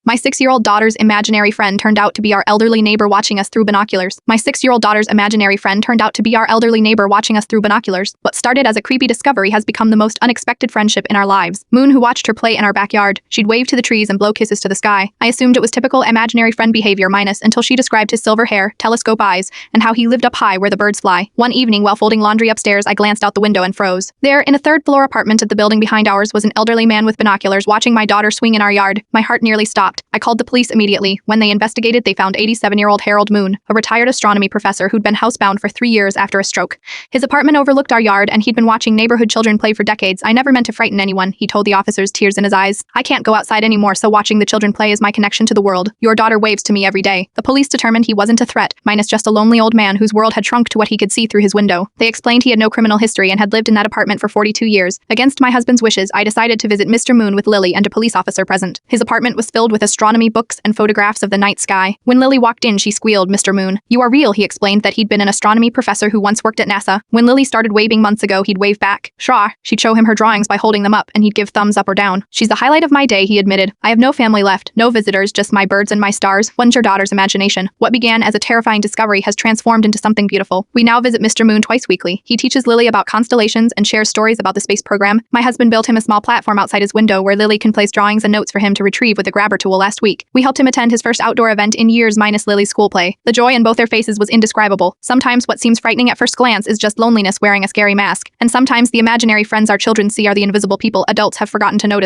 My 6-year-old daughter's imaginary friend turned out to be our elderly neighbor watching us through binoculars. My 6-year-old daughter's imaginary friend turned out to be our elderly neighbor watching us through binoculars. What started as a creepy discovery has become the most unexpected friendship in our lives. Moon, who watched her play in our backyard. She'd wave to the trees and blow kisses to the sky. I assumed it was typical imaginary friend behavior minus until she described his silver hair, telescope eyes, and how he lived up high where the birds fly. One evening while folding laundry upstairs, I glanced out the window and froze. There, in a third-floor apartment of the building behind ours, was an elderly man with binoculars watching my daughter swing in our yard. My heart nearly stopped. I called the police immediately. When they investigated, they found 87-year-old Harold Moon, a retired astronomy professor who'd been housebound for 3 years after a stroke. His apartment overlooked our yard, and he'd been watching neighborhood children play for decades. I never meant to frighten anyone, he told the officers, tears in his eyes. I can't go outside anymore, so watching the children play is my connection to the world. Your daughter waves to me every day. The police determined he wasn't a threat, minus just a lonely old man whose world had shrunk to what he could see through his window. They explained he had no criminal history and had lived in that apartment for 42 years. Against my husband's wishes, I decided to visit Mr. Moon with Lily and a police officer present. His apartment was filled with astronomy books and photographs of the night sky. When Lily walked in, she squealed, "Mr. Moon, you are real," he explained that he'd been an astronomy professor who once worked at NASA. When Lily started waving months ago, he'd wave back. Shaw, she'd show him her drawings by holding them up, and he'd give thumbs up or down. She's the highlight of my day, he admitted. I have no family left, no visitors, just my birds and my stars. When's your daughter's imagination? What began as a terrifying discovery has transformed into something beautiful. We now visit Mr. Moon twice weekly. He teaches Lily about constellations and shares stories about the space program. My husband built him a small platform outside his window where Lily can place drawings and notes for him to retrieve with a grabber tool last week. We helped him attend his first outdoor event in years minus Lily's school play. The joy in both their faces was indescribable. Sometimes what seems frightening at first glance is just loneliness wearing a scary mask. And sometimes the imaginary friends our children see are the invisible people adults have forgotten to notice.